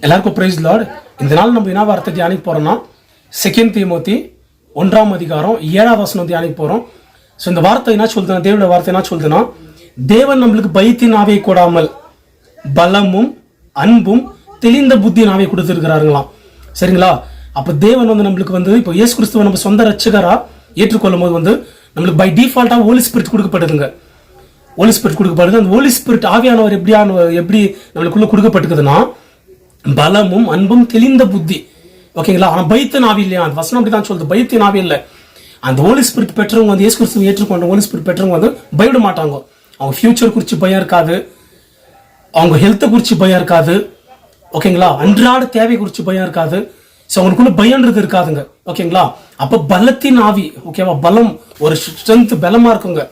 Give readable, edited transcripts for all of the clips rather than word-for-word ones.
எல்லாருக்கும் price Lord. இந்த நாள் நம்ம என்ன வார்த்தை தியானிக்க போறோம்னா 2 தீமோத்தி 1ஆம் அதிகாரம் 7ஆம் வசனம் தியானிக்க போறோம். ஸோ இந்த வார்த்தை என்ன சொல்லுதுன்னா, தேவனுடைய வார்த்தை என்ன சொல்லுதுன்னா, தேவன் நம்மளுக்கு பயத்தின் ஆவியை கொடாமல் பலமும் அன்பும் தெளிந்த புத்தியின் ஆவியை கொடுத்துருக்கிறாருங்களாம். சரிங்களா? அப்போ தேவன் நம்மளுக்கு இப்போ இயேசு கிறிஸ்துவ நம்ம சொந்த ரட்சகரா ஏற்றுக்கொள்ளும் போது நம்மளுக்கு பை டிஃபால்ட்டா ஹோலி ஸ்பிரிட் கொடுக்கப்படுதுங்க. ஹோலி ஸ்பிரிட் கொடுக்கப்படுது. அந்த ஹோலி ஸ்பிரிட் ஆவியானவர் எப்படி நம்மளுக்குள்ள கொடுக்கப்பட்டிருக்குதுன்னா, பலமும் அன்பும் தெளிந்த புத்தி. ஓகேங்களா? ஆனால் பயத்தின் ஆவி இல்லையா? அந்த வசனம் அப்படிதான் சொல்லுது, பயத்தின் ஆவி இல்லை. அந்த ஹோலி ஸ்பிரிட் பெற்றவங்க இயேசு கிறிஸ்துவை ஏற்றுக்கொண்ட ஹோலி ஸ்பிரிட் பெற்றவங்க பயப்பட மாட்டாங்க. அவங்க ஃபியூச்சர் குறித்து பயம் இருக்காது, அவங்க ஹெல்த்தை குறித்து பயம் இருக்காது. ஓகேங்களா? அன்றாட தேவை குறித்து பயம் இருக்காது. ஸோ அவங்களுக்குள்ள பயன்றது இருக்காதுங்க. ஓகேங்களா? அப்போ பலத்தின் ஆவி, ஓகேவா? பலம், ஒரு ஸ்ட்ரென்த், பலமா இருக்குங்க.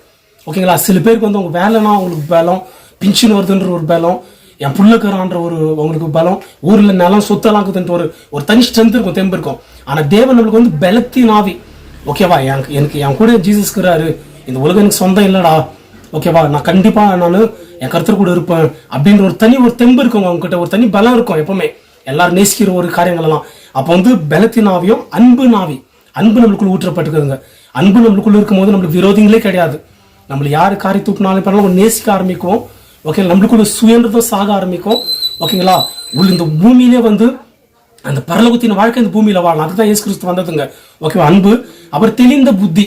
ஓகேங்களா? சில பேருக்கு அவங்க வேலைனா அவங்களுக்கு பலம், பின்ஷன் வருதுன்ற ஒரு பலம், என் புள்ளக்கரான்ற அவங்களுக்கு பலம், ஊரில் நிலம் சொத்தெல்லாம் இருக்குதுன்ற ஒரு தனி ஸ்ட்ரென்த் இருக்கும், தெம்பு இருக்கும். ஆனால் தேவன் நம்மளுக்கு பலத்தின் ஆவி. ஓகேவா? எனக்கு என் கூட ஜீசஸ் இருக்கிறாரு, இந்த உலகம் எனக்கு சொந்தம் இல்லடா, ஓகேவா, நான் கண்டிப்பா என் கருத்து கூட இருப்பேன் அப்படின்ற ஒரு தெம்பு இருக்கும் அவங்க கிட்ட, ஒரு தனி பலம் இருக்கும். எப்பவுமே எல்லாரும் நேசிக்கிற ஒரு காரியங்கள் எல்லாம். அப்போ பலத்தின் ஆவியும் அன்பு நாவி, அன்பு நம்மளுக்குள்ள ஊற்றப்பட்டுக்குதுங்க. அன்பு நம்மளுக்குள்ள இருக்கும்போது நம்மளுக்கு விரோதிகளே கிடையாது. நம்மள யாரு காரி தூக்கினாலும் பண்ணலாம் நேசிக்க ஆரம்பிக்கும். ஓகே, நம்மளுக்குள்ள சுயன்றதும் சாக ஆரம்பிக்கும். ஓகேங்களா? இந்த பூமியிலே அந்த பரலோகத்தின் வாழ்க்கை இந்த பூமியில வாழலாம். அதுதான் இயேசு கிறிஸ்து வந்ததுங்க. ஓகேவா? அன்பு, அப்புறம் தெளிந்த புத்தி.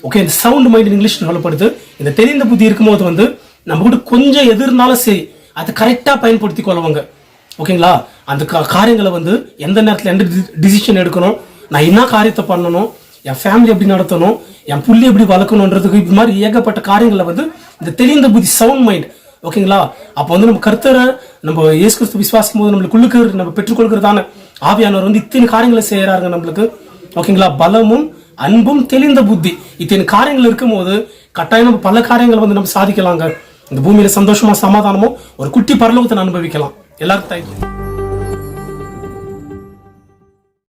ஓகே, இந்த சவுண்ட் மைண்ட் இங்கிலீஷ் சொல்லப்படுது. இந்த தெளிந்த புத்தி இருக்கும்போது நம்ம கூட கொஞ்சம் எது இருந்தாலும் சரி அதை கரெக்டா பயன்படுத்தி கொள்ளுவாங்க. ஓகேங்களா? அந்த காரியங்களை எந்த நேரத்தில் எந்த டிசிஷன் எடுக்கணும், நான் என்ன காரியத்தை பண்ணணும், என் ஃபேமிலி எப்படி நடத்தணும், என் புள்ளி எப்படி வளர்க்கணுன்றதுக்கு இது மாதிரி ஏகப்பட்ட காரியங்களை இந்த தெளிந்த புத்தி, சவுண்ட் மைண்ட். ஓகேங்களா? அப்போ நம்ம கர்த்தரை நம்ம இயேசு கிறிஸ்து விசுவாசிக்கும் போது நம்மளுக்கு நம்ம பெற்றுக்கொள்கிறதான ஆவியானவர் இத்தனை காரியங்களை செய்யறாங்க நம்மளுக்கு. ஓகேங்களா? பலமும் அன்பும் தெளிந்த புத்தி, இத்தனை காரியங்கள் இருக்கும் போது கட்டாயம் நம்ம பல காரியங்களை நம்ம சாதிக்கலாங்க. இந்த பூமியில சந்தோஷமா சமாதானமும் ஒரு குட்டி பரலோகத்தை அனுபவிக்கலாம். எல்லாருக்கும் தேங்க்யூ.